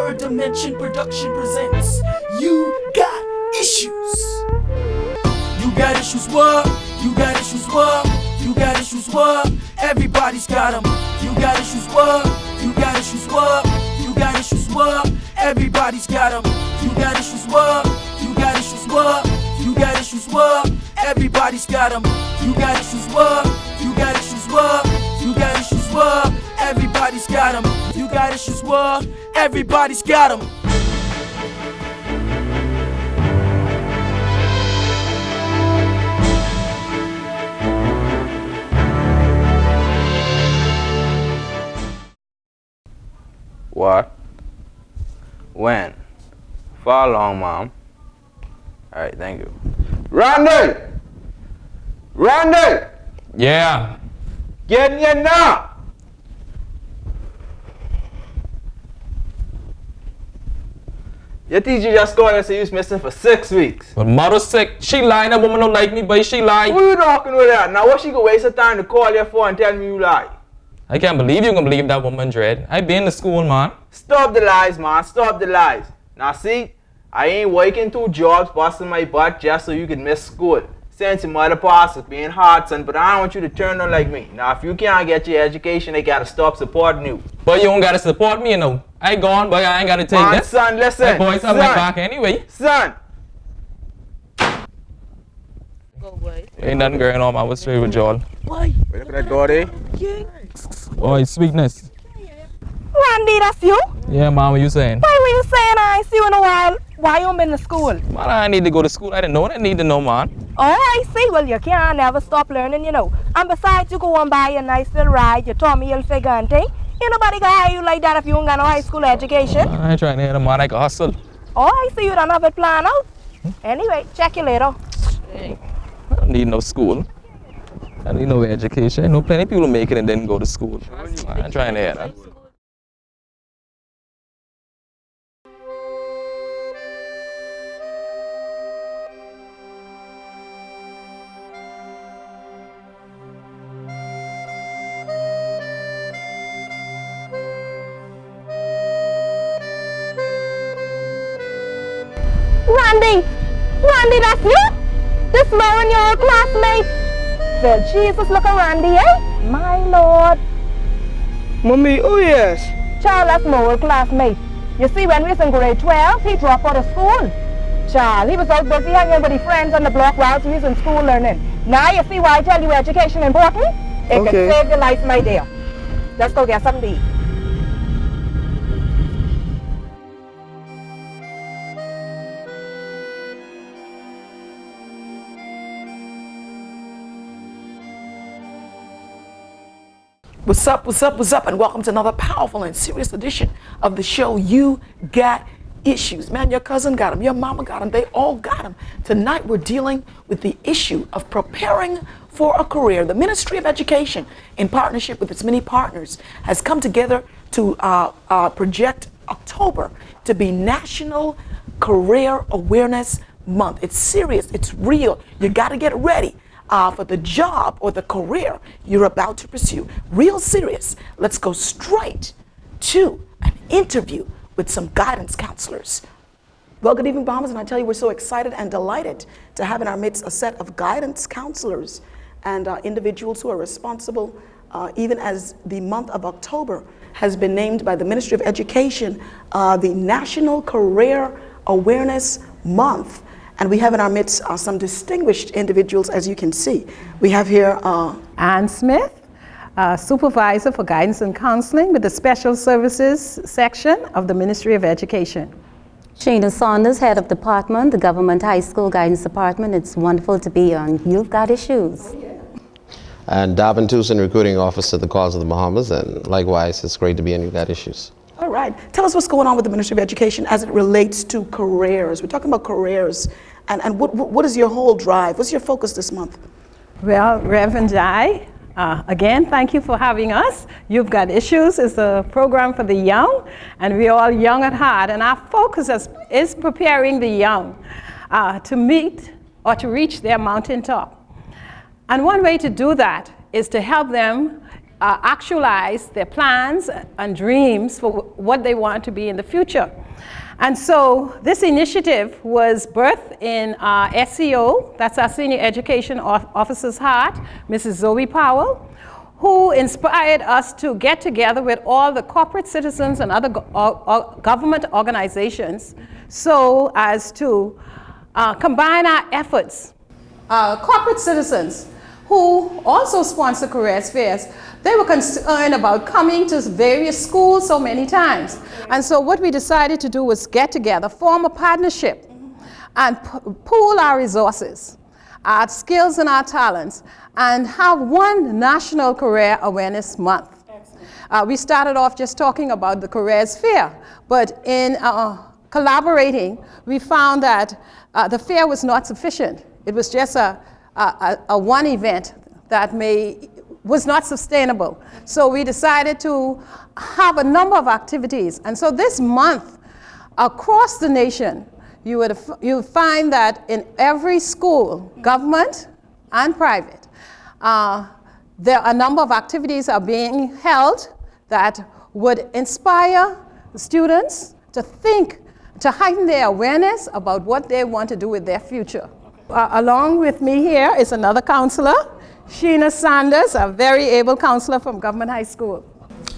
Third Dimension Production presents You Got Issues. You got issues, what? You got issues, what? You got issues, what? Everybody's got them. You got issues, what? You got issues, what? You got issues, what? Everybody's got them. You got issues, what? You got issues, what? You got issues, what? Everybody's got them. You got issues, what? You got issues, what? You got issues, what? Everybody's got them. You got issues, what? Everybody's got them. What? When? For how long, Mom? Alright, thank you. Randy! Randy! Yeah. Get in here now! Your teacher just called and said you was missing for 6 weeks. But mother's sick. She lying. That woman don't like me, but she lied. Who you talking with that? Now what she could waste her time to call you for and tell me you lie? I can't believe you can believe that woman, Dread. I been to school, man. Stop the lies, man. Stop the lies. Now see, I ain't working 2 jobs, busting my butt just so you can miss school. Since your mother passed, it's being hard, son, but I don't want you to turn out like me. Now if you can't get your education, they gotta stop supporting you. But you don't gotta support me, you know. I gone, but I ain't gotta take Man, this. son, listen. That boy's on my back anyway. Son. Go away. Ain't nothing going on, man. What's straight with y'all? Why? Look at that door there. Oh, sweetness. Randy, that's you? Yeah, mom, what you saying? Why were you saying I ain't see you in a while? Why you been to school? Man, I need to go to school. I didn't know what I need to know, man. Oh, I see. Well, you can't never stop learning, you know. And besides, you go and buy a nice little ride, your tummy will figure and thing. Ain't nobody gonna hire you like that if you ain't got no high school education. I ain't trying to hear the man. I can hustle. Oh, I see you don't have it planned out. Anyway, check you later. I don't need no school. I need no education. I know plenty of people make it and then go to school. I ain't trying to hear that. Randy, that's you? This man, your classmate? Well, Jesus, look at Randy, eh? My Lord. Mommy, oh yes. Child, that's my old classmate. You see, when we was in grade 12, he dropped out of school. Child, he was out busy hanging with his friends on the block while he was in school learning. Now you see why I tell you education important? It can save your life, my dear. Let's go get something to eat. What's up, and welcome to another powerful and serious edition of the show, You Got Issues. Man, your cousin got them, your mama got them, they all got them. Tonight we're dealing with the issue of preparing for a career. The Ministry of Education, in partnership with its many partners, has come together to project October to be National Career Awareness Month. It's serious, it's real, you gotta get ready for the job or the career you're about to pursue. Real serious. Let's go straight to an interview with some guidance counselors. Well, good evening, Bahamas, and I tell you, we're so excited and delighted to have in our midst a set of guidance counselors and individuals who are responsible, even as the month of October has been named by the Ministry of Education the National Career Awareness Month. And we have in our midst some distinguished individuals, as you can see. We have here Ann Smith, Supervisor for Guidance and Counseling with the Special Services section of the Ministry of Education. Sheena Saunders, Head of Department, the Government High School Guidance Department. It's wonderful to be on You've Got Issues. And Davin Tucson, Recruiting Officer at the Cause of the Bahamas, and likewise, it's great to be on You've Got Issues. All right. Tell us what's going on with the Ministry of Education as it relates to careers. We're talking about careers, and what is your whole drive? What's your focus this month? Well, Reverend Jai, again, thank you for having us. You've Got Issues is a program for the young, and we're all young at heart, and our focus is preparing the young to meet or to reach their mountaintop. And one way to do that is to help them actualize their plans and dreams for what they want to be in the future. And so this initiative was birthed in our SEO, that's our Senior Education Officer's heart, Mrs. Zoe Powell, who inspired us to get together with all the corporate citizens and other government organizations so as to combine our efforts. Corporate citizens who also sponsor careers fairs, they were concerned about coming to various schools so many times. And so what we decided to do was get together, form a partnership, and pool our resources, our skills and our talents, and have one National Career Awareness Month. We started off just talking about the careers fair, but in collaborating, we found that the fair was not sufficient. It was just a one event that was not sustainable. So we decided to have a number of activities. And so this month, across the nation, you would find that in every school, government and private, there are a number of activities are being held that would inspire students to think, to heighten their awareness about what they want to do with their future. Along with me here is another counselor, Sheena Sanders, a very able counselor from Government High School.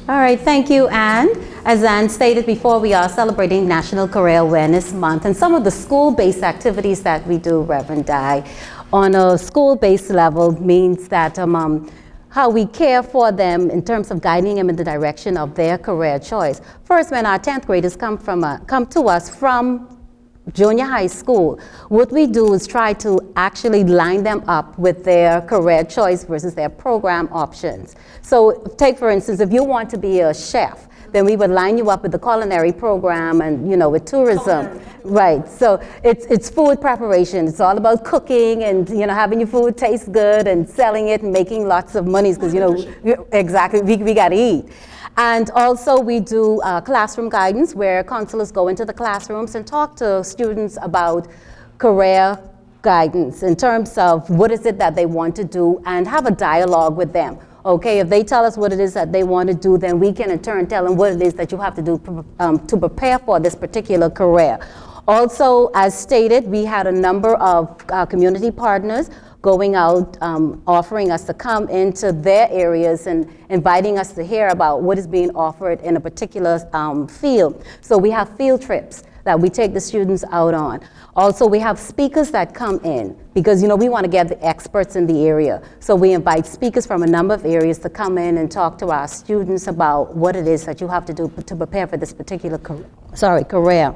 All right, thank you, Anne. As Anne stated before, we are celebrating National Career Awareness Month, and some of the school-based activities that we do, Reverend Dye, on a school-based level means that how we care for them in terms of guiding them in the direction of their career choice. First, when our 10th graders come to us from junior high school, what we do is try to actually line them up with their career choice versus their program options. So take, for instance, if you want to be a chef, then we would line you up with the culinary program and, you know, with tourism. Right, so it's food preparation. It's all about cooking and, you know, having your food taste good and selling it and making lots of money because, you know, exactly, we got to eat. And also we do classroom guidance where counselors go into the classrooms and talk to students about career guidance in terms of what is it that they want to do and have a dialogue with them. Okay, if they tell us what it is that they want to do, then we can in turn tell them what it is that you have to do to prepare for this particular career. Also, as stated, we had a number of community partners going out, offering us to come into their areas and inviting us to hear about what is being offered in a particular field. So we have field trips that we take the students out on. Also, we have speakers that come in because, you know, we want to get the experts in the area. So we invite speakers from a number of areas to come in and talk to our students about what it is that you have to do to prepare for this particular career.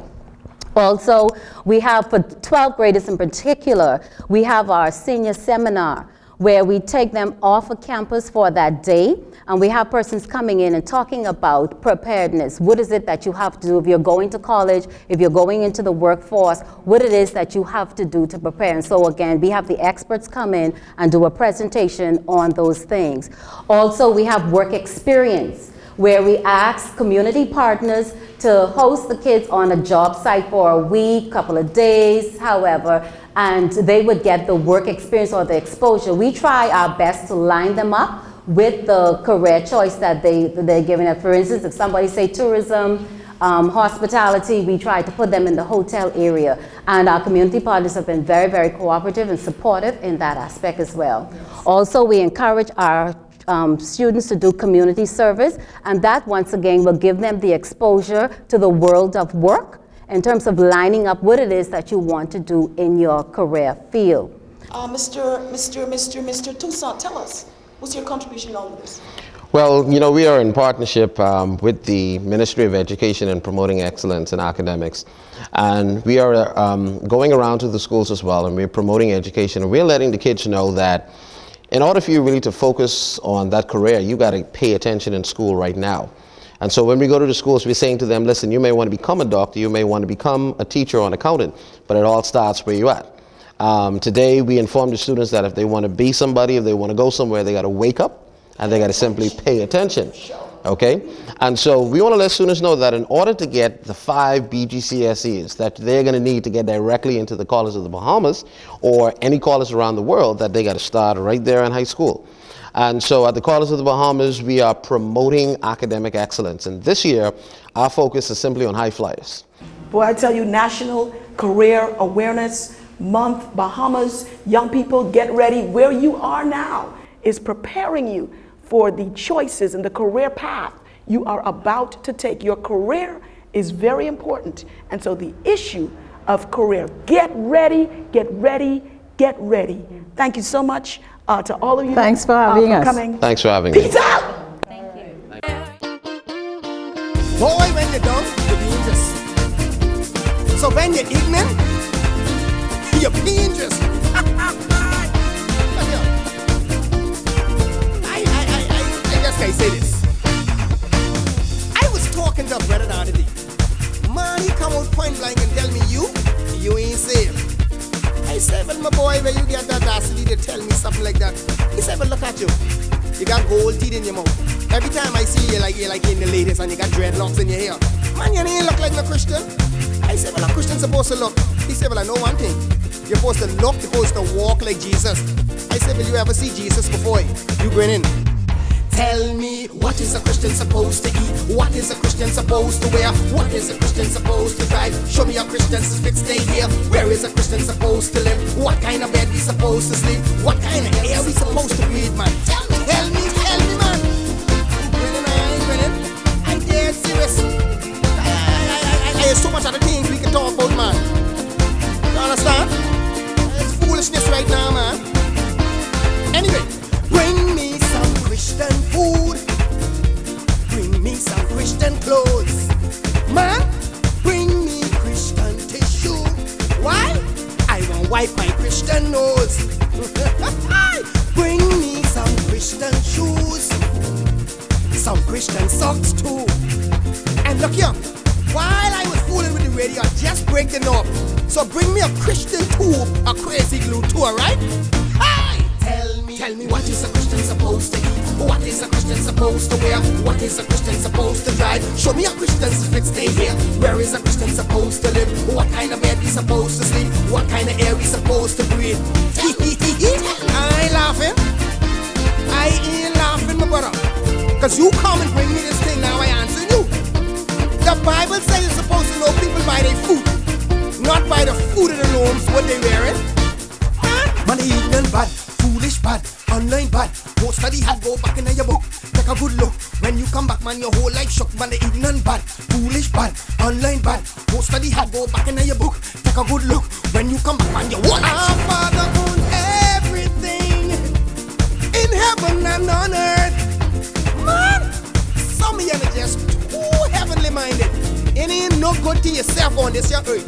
Also, we have, for 12th graders in particular, we have our senior seminar where we take them off of campus for that day, and we have persons coming in and talking about preparedness. What is it that you have to do if you're going to college, if you're going into the workforce, what it is that you have to do to prepare. And so again, we have the experts come in and do a presentation on those things. Also, we have work experience, where we ask community partners to host the kids on a job site for a week, couple of days, however, and they would get the work experience or the exposure. We try our best to line them up with the career choice that they're given. For instance, if somebody say tourism, hospitality, we try to put them in the hotel area. And our community partners have been very, very cooperative and supportive in that aspect as well. Also, we encourage our students to do community service, and that once again will give them the exposure to the world of work in terms of lining up what it is that you want to do in your career field. Mr. Toussaint, tell us, what's your contribution on this? Well, you know, we are in partnership with the Ministry of Education in promoting excellence in academics. And we are going around to the schools as well, and we're promoting education. And we're letting the kids know that in order for you really to focus on that career, you got to pay attention in school right now. And so when we go to the schools, we're saying to them, listen, you may want to become a doctor, you may want to become a teacher or an accountant, but it all starts where you're at. Today, we inform the students that if they want to be somebody, if they want to go somewhere, they got to wake up and they got to simply pay attention. Okay? And so we want to let students know that in order to get the 5 BGCSEs that they're going to need to get directly into the colleges of the Bahamas or any college around the world, that they got to start right there in high school. And so at the College of the Bahamas, we are promoting academic excellence. And this year, our focus is simply on high flyers. Boy, I tell you, National Career Awareness Month, Bahamas, young people, get ready. Where you are now is preparing you for the choices and the career path you are about to take. Your career is very important. And so the issue of career, get ready, get ready, get ready. Thank you so much to all of you. Thanks for having us. Coming. Thanks for having me. Peace out. Boy, when you're dumb, you're dangerous. So when you're ignorant, you're dangerous. I just can't say this. I was talking to a brother the other day. Man, he come out point blank and tell me, you ain't safe. I said, well, my boy, where you get the audacity to tell me something like that? He said, well, look at you. You got gold teeth in your mouth. Every time I see you, you're like in the latest, and you got dreadlocks in your hair. Man, you ain't look like no Christian. I said, well, a Christian's supposed to look. He said, well, I know one thing. You're supposed to look, you're supposed to walk like Jesus. I said, will you ever see Jesus before you grinning? Tell me, what is a Christian supposed to eat? What is a Christian supposed to wear? What is a Christian supposed to drive? Show me a Christian's fixed stay here. Where is a Christian supposed to live? What kind of bed we supposed to sleep? What kind of air we supposed to breathe, man? Tell me, man. Grinning, I ain't grinning. I'm dead serious. There's so much other things we can talk about, man. You understand? It's foolishness right now, man. Anyway, bring me some Christian food. Bring me some Christian clothes. Man, bring me Christian tissue. Why? I won't wipe my Christian nose. Bring me some Christian shoes. Some Christian socks too. And look here, while I was fooling with the radio, I just break the knob. So bring me a Christian tube, a crazy glue too, alright? Hey! Tell me, what is a Christian supposed to eat? What is a Christian supposed to wear? What is a Christian supposed to drive? Show me a Christian's fixed stay here. Where is a Christian supposed to live? What kind of bed we supposed to sleep? What kind of air we supposed to breathe? I ain't laughing. I ain't laughing, my brother. Cause you come and bring me this thing, now I answer you. The Bible says you're supposed to know people by their food, not by the food of the loins, what they wearing. Man, ignorant bad, foolish bad, online bad. Go study hard, go back in your book, take a good look. When you come back, man, your whole life shook. Man, ignorant bad, foolish bad, online bad. Go study hard, go back in your book, take a good look. When you come back, man, your whole life shook. Our Father owns everything in heaven and on earth. Man, some of you are just too heavenly minded. It ain't no good to yourself on this your earth.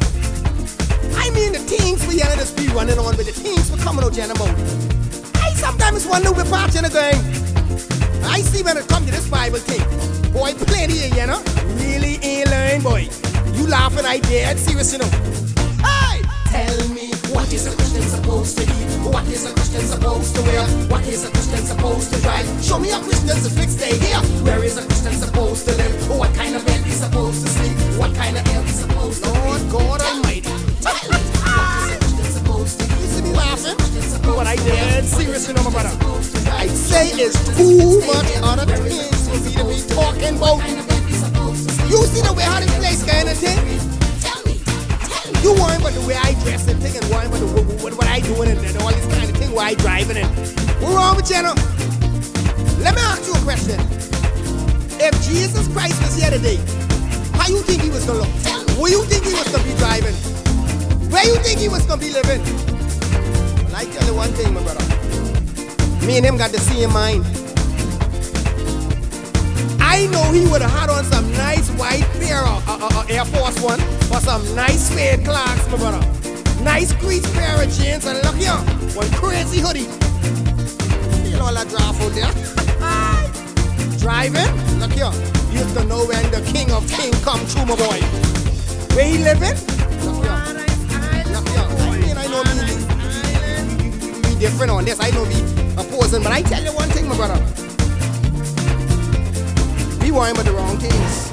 I mean the things we are just be running on with the things we're coming out here about. I sometimes wonder we're part of the gang. I see when it comes to this Bible thing. Boy, plenty of you know, really ain't learn, boy. You laughing, I dead serious, you know. Hey! Tell me, what is a Christian supposed to eat? What is a Christian supposed to wear? What is a Christian supposed to drive? Show me a Christian's fixed stay here. Where is a Christian supposed to live? What kind of bed we supposed to sleep? What kind of air we supposed to breathe? Lord God Almighty. Tell me, what is a Christian supposed to eat? You see me laughing? But I dead serious, you know, my brother. I say it's too much other things for me to be talking about. You see the way how this place kind of thing? You worry about the way I dress and thing, and worry about what I doing and all this kind of thing, where I driving and what's wrong with you, know? Let me ask you a question. If Jesus Christ was here today, how you think he was gonna look? Where you think he was gonna be driving? Where you think he was gonna be living? Well, I tell you one thing, my brother. Me and him got the same mind. I know he would have had on some nice white pair of Air Force One or some nice suede Clarks, my brother. Nice crease pair of jeans, and look here, one crazy hoodie. You know all that draft out there. Driving, look here. You used to know when the King of Kings come true, my boy. Where he living? Look here. Look here. I mean, I know me different on this. I know me opposing, but I tell you one thing, my brother. We want him at the wrong things.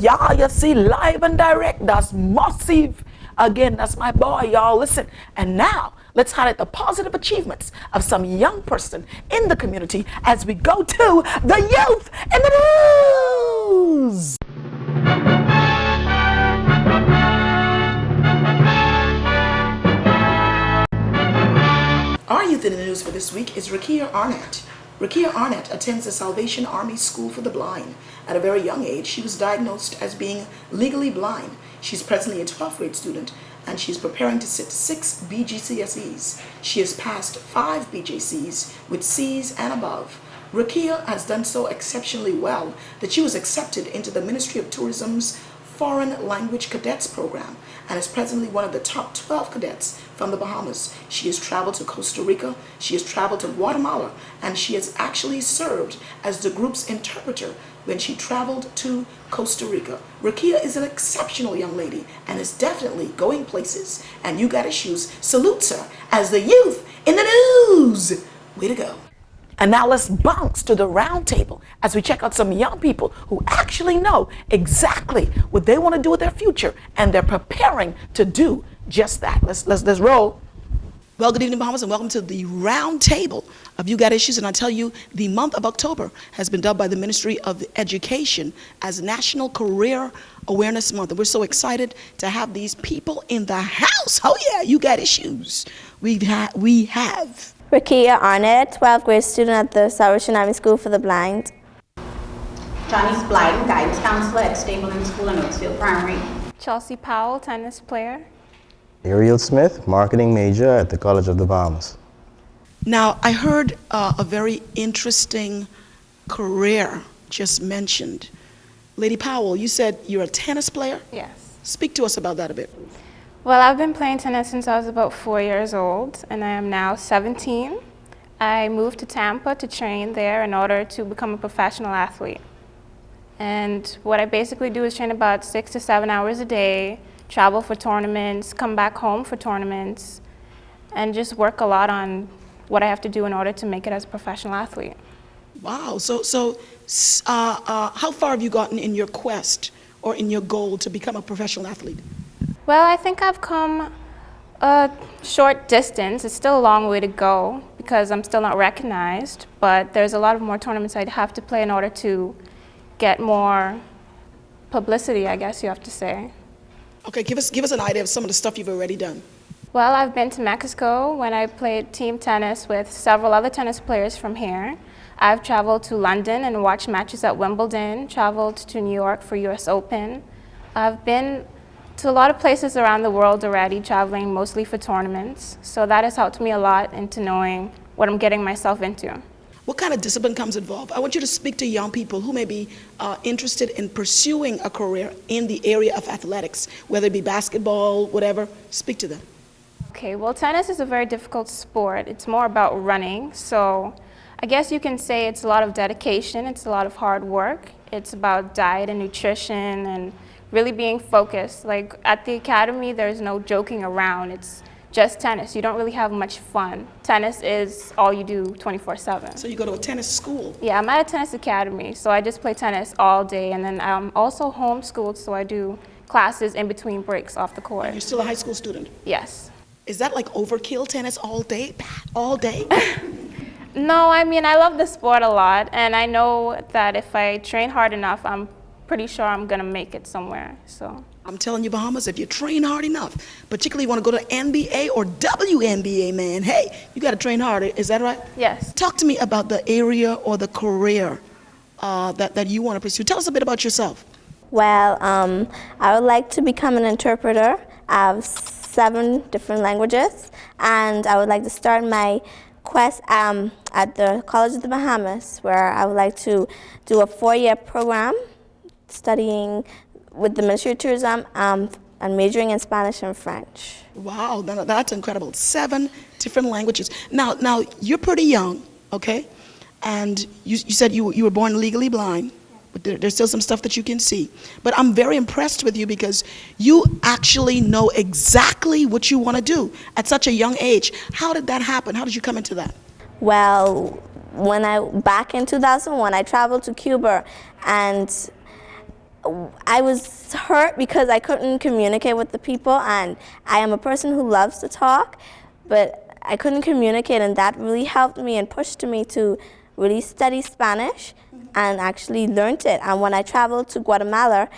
Y'all, you see, live and direct, that's massive. Again, that's my boy, y'all. Listen, and now let's highlight the positive achievements of some young person in the community as we go to the youth in the news. Our youth in the news for this week is Rakia Arnett. Rakia Arnett attends the Salvation Army School for the Blind. At a very young age, she was diagnosed as being legally blind. She's presently a 12th grade student and she's preparing to sit 6 BGCSEs. She has passed 5 BJCs with C's and above. Rakia has done so exceptionally well that she was accepted into the Ministry of Tourism's Foreign Language Cadets Program and is presently one of the top 12 cadets from the Bahamas. She has traveled to Costa Rica, she has traveled to Guatemala, and she has actually served as the group's interpreter when she traveled to Costa Rica. Rakia is an exceptional young lady and is definitely going places, and Ugatissues salutes her as the youth in the news. Way to go. And now let's bounce to the round table as we check out some young people who actually know exactly what they want to do with their future, and they're preparing to do just that. Let's roll. Well, good evening, Bahamas, and welcome to the round table of Ugatissues. And I tell you, the month of October has been dubbed by the Ministry of Education as National Career Awareness Month. And we're so excited to have these people in the house. Oh yeah, Ugatissues. We have Rakia Arnett, 12th grade student at the Salvation Army School for the Blind. Johnny Splyden, guidance counselor at Stapleton School and Oaksfield Primary. Chelsea Powell, tennis player. Ariel Smith, marketing major at the College of the Bahamas. Now, I heard a very interesting career just mentioned. Lady Powell, you said you're a tennis player? Yes. Speak to us about that a bit. Well, I've been playing tennis since I was about 4 years old, and I am now 17. I moved to Tampa to train there in order to become a professional athlete. And what I basically do is train about 6 to 7 hours a day, travel for tournaments, come back home for tournaments, and just work a lot on what I have to do in order to make it as a professional athlete. Wow, so how far have you gotten in your quest or in your goal to become a professional athlete? Well, I think I've come a short distance. It's still a long way to go because I'm still not recognized, but there's a lot of more tournaments I'd have to play in order to get more publicity, I guess you have to say. Okay, give us an idea of some of the stuff you've already done. Well, I've been to Mexico when I played team tennis with several other tennis players from here. I've traveled to London and watched matches at Wimbledon, traveled to New York for US Open. I've been to a lot of places around the world already, traveling mostly for tournaments. So that has helped me a lot into knowing what I'm getting myself into. What kind of discipline comes involved? I want you to speak to young people who may be interested in pursuing a career in the area of athletics, whether it be basketball, whatever. Speak to them. Okay, well, tennis is a very difficult sport. It's more about running. So I guess you can say it's a lot of dedication. It's a lot of hard work. It's about diet and nutrition and really being focused. Like at the academy, there's no joking around. It's just tennis. You don't really have much fun. Tennis is all you do 24/7. So you go to a tennis school? Yeah, I'm at a tennis academy, so I just play tennis all day, and then I'm also homeschooled, so I do classes in between breaks off the court. And you're still a high school student? Yes. Is that like overkill, tennis all day? All day? No, I mean, I love the sport a lot, and I know that if I train hard enough, I'm pretty sure I'm gonna make it somewhere, so. I'm telling you, Bahamas, if you train hard enough, particularly you want to go to NBA or WNBA, man, hey, you got to train hard. Is that right? Yes. Talk to me about the area or the career that you want to pursue. Tell us a bit about yourself. Well, I would like to become an interpreter of 7 different languages, and I would like to start my quest at the College of the Bahamas, where I would like to do a 4-year program studying with the Ministry of Tourism and majoring in Spanish and French. Wow, that's incredible. 7 different languages. Now you're pretty young, okay? And you said you were born legally blind, but there's still some stuff that you can see. But I'm very impressed with you because you actually know exactly what you want to do at such a young age. How did that happen? How did you come into that? Well, back in 2001, I traveled to Cuba, and I was hurt because I couldn't communicate with the people, and I am a person who loves to talk, but I couldn't communicate, and that really helped me and pushed me to really study Spanish and actually learned it. And when I traveled to Guatemala,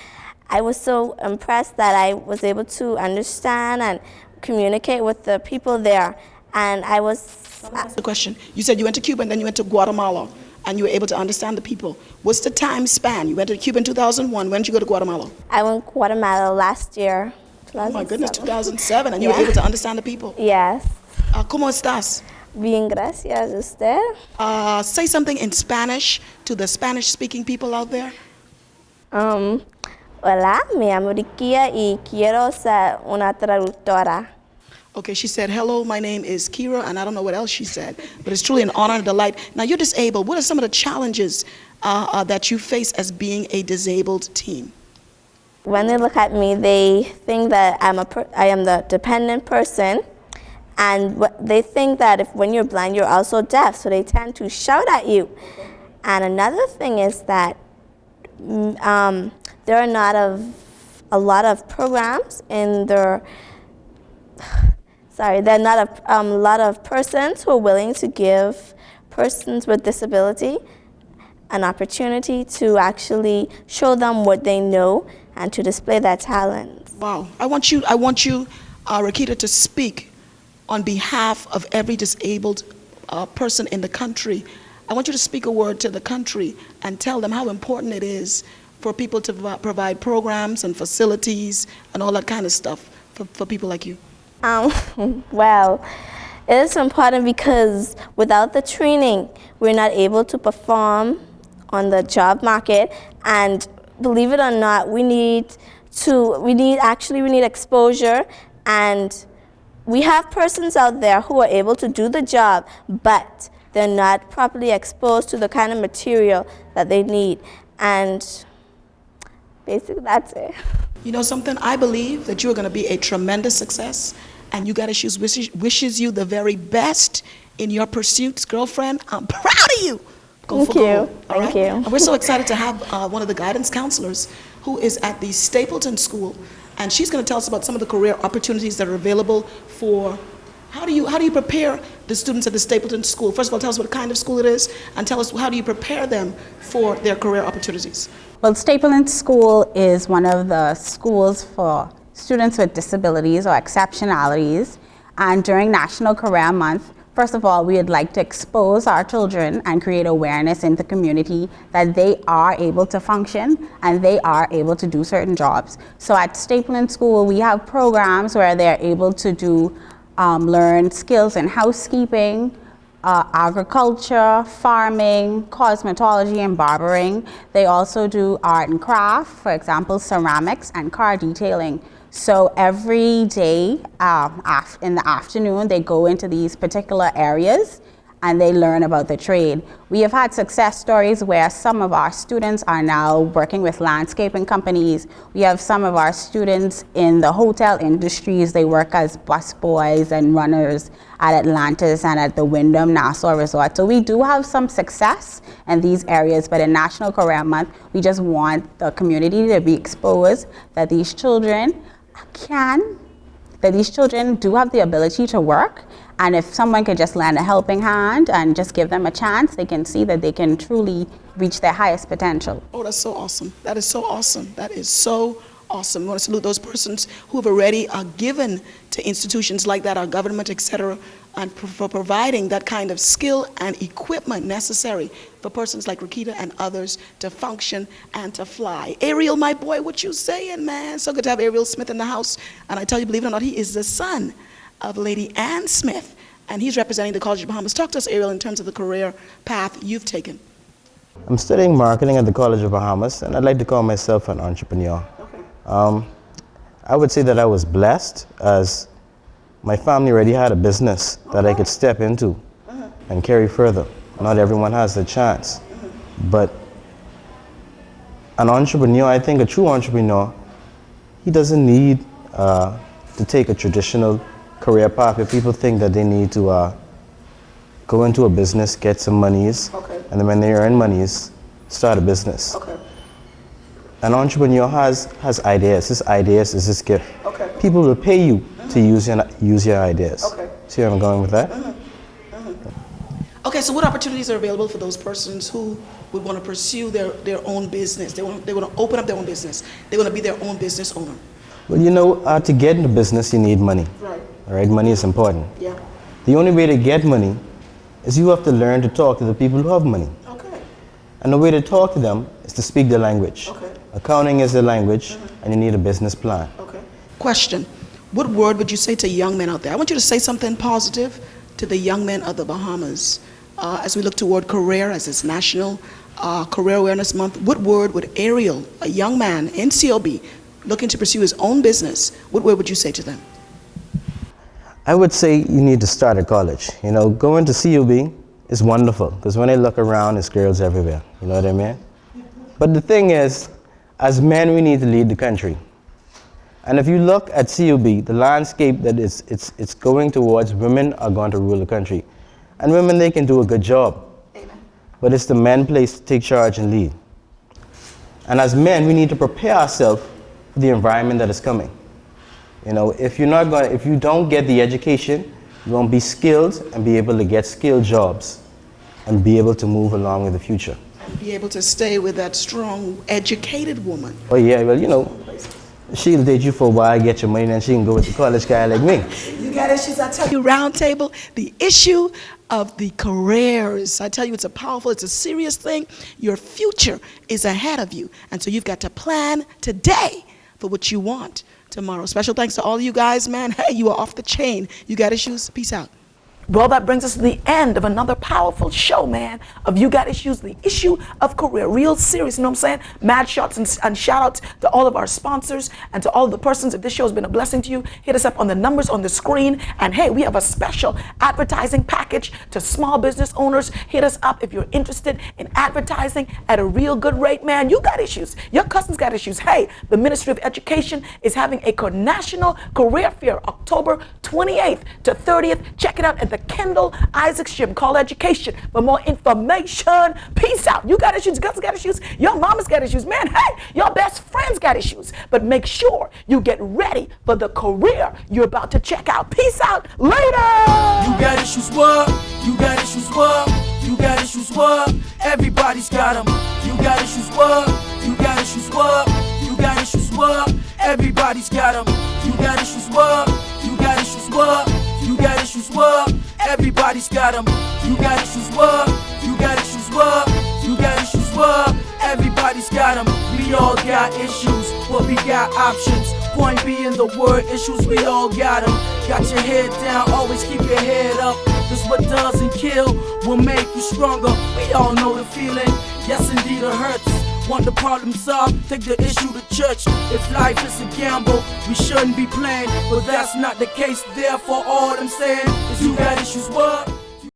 I was so impressed that I was able to understand and communicate with the people there. And I was... That's the question. You said you went to Cuba and then you went to Guatemala and you were able to understand the people. What's the time span? You went to Cuba in 2001. When did you go to Guatemala? I went to Guatemala last year. Oh my goodness, 2007. And you were able to understand the people? Yes. ¿Cómo estás? Bien, gracias. ¿Usted? Say something in Spanish to the Spanish-speaking people out there. Hola, me llamo Rikia y quiero ser una traductora. Okay, she said, hello, my name is Kira, and I don't know what else she said, but it's truly an honor and delight. Now, you're disabled. What are some of the challenges that you face as being a disabled teen? When they look at me, they think that I am the dependent person, and they think that when you're blind, you're also deaf, so they tend to shout at you. And another thing is that there are not a lot of programs in their... Sorry, there are not a lot of persons who are willing to give persons with disability an opportunity to actually show them what they know and to display their talents. Wow. I want you, Rakita, to speak on behalf of every disabled person in the country. I want you to speak a word to the country and tell them how important it is for people to provide programs and facilities and all that kind of stuff for people like you. Well, it is important because without the training, we're not able to perform on the job market. And believe it or not, we need exposure. And we have persons out there who are able to do the job, but they're not properly exposed to the kind of material that they need. And basically, that's it. You know something? I believe that you're going to be a tremendous success, and Ugatissues wishes you the very best in your pursuits, girlfriend. I'm proud of you. Thank you. Thank you. And we're so excited to have one of the guidance counselors who is at the Stapleton School, and she's going to tell us about some of the career opportunities that are available for. How do you prepare the students at the Stapleton School? First of all, tell us what kind of school it is, and tell us how do you prepare them for their career opportunities. Well, Stapleton School is one of the schools for students with disabilities or exceptionalities. And during National Career Month, first of all, we would like to expose our children and create awareness in the community that they are able to function and they are able to do certain jobs. So at Stapleton School, we have programs where they're able to learn skills in housekeeping, agriculture, farming, cosmetology, and barbering. They also do art and craft, for example, ceramics and car detailing. So every day in the afternoon, they go into these particular areas and they learn about the trade. We have had success stories where some of our students are now working with landscaping companies. We have some of our students in the hotel industries. They work as busboys and runners at Atlantis and at the Wyndham Nassau Resort. So we do have some success in these areas, but in National Career Month, we just want the community to be exposed that these children do have the ability to work. And if someone can just lend a helping hand and just give them a chance, they can see that they can truly reach their highest potential. Oh, that's so awesome. That is so awesome. That is so awesome. We want to salute those persons who have already given to institutions like that, our government, etc., and for providing that kind of skill and equipment necessary for persons like Rakita and others to function and to fly. Ariel, my boy, what you saying, man? So good to have Ariel Smith in the house. And I tell you, believe it or not, he is the son of Lady Ann Smith, and he's representing the College of Bahamas. Talk to us, Ariel, in terms of the career path you've taken. I'm studying marketing at the College of Bahamas, and I'd like to call myself an entrepreneur. Okay. I would say that I was blessed, as my family already had a business that I could step into and carry further. Not everyone has the chance, but an entrepreneur, I think a true entrepreneur, he doesn't need to take a traditional career path where people think that they need to go into a business, get some monies, and then when they earn monies, start a business. An entrepreneur has ideas. His ideas is his gift. People will pay you to use your ideas. See where I'm going with that? Okay, so what opportunities are available for those persons who would want to pursue their own business? They want to open up their own business. They want to be their own business owner. Well, you know, to get into business, you need money. Right. All right, money is important. Yeah. The only way to get money is you have to learn to talk to the people who have money. Okay. And the way to talk to them is to speak their language. Okay. Accounting is their language, and you need a business plan. Okay. Question. What word would you say to young men out there? I want you to say something positive to the young men of the Bahamas as we look toward career, as it's National Career Awareness Month. What word would Ariel, a young man in COB, looking to pursue his own business, what word would you say to them? I would say you need to start at college. You know, going to CUB is wonderful because when I look around, there's girls everywhere. You know what I mean? But the thing is, as men, we need to lead the country. And if you look at CUB, the landscape that it's going towards, women are going to rule the country. And women, they can do a good job. Amen. But it's the men's place to take charge and lead. And as men, we need to prepare ourselves for the environment that is coming. You know, if you don't get the education, you won't be skilled and be able to get skilled jobs and be able to move along with the future. And be able to stay with that strong, educated woman. Oh yeah, well, you know, she'll date you for a while, get your money, and then she can go with the college guy like me. You got issues, I tell you, round table, the issue of the careers. I tell you, it's a serious thing. Your future is ahead of you. And so you've got to plan today for what you want tomorrow. Special thanks to all of you guys, man. Hey, you are off the chain. You got issues? Peace out. Well, that brings us to the end of another powerful show, man, of You Got Issues, the issue of career. Real serious, you know what I'm saying? Mad shots and shout outs to all of our sponsors and to all of the persons. If this show has been a blessing to you, hit us up on the numbers on the screen. And hey, we have a special advertising package to small business owners. Hit us up if you're interested in advertising at a real good rate, man. You got issues. Your cousin's got issues. Hey, the Ministry of Education is having a national career fair October 28th to 30th. Check it out at the Kendall Isaacs Gym. Call Education for more information. Peace out. You got issues, your cousin got issues, your mama's got issues. Man, hey, your best friends got issues. But make sure you get ready for the career you're about to check out. Peace out. Later. You got issues, what? You got issues, what? You got issues, what? Everybody's got them. You got issues, what? You got issues, what? You got issues, what? Everybody's got them. You got issues, what? You got issues, what? You got issues, what? Everybody's got them. You got issues, what? You got issues, what? You got issues, what? Everybody's got them. We all got issues, but we got options. Point being the word issues, we all got them. Got your head down, always keep your head up. Cause what doesn't kill will make you stronger. We all know the feeling, yes indeed it hurts. Want the problem solved, take the issue to church. If life is a gamble, we shouldn't be playing. But that's not the case, therefore all I'm saying is you got issues, what?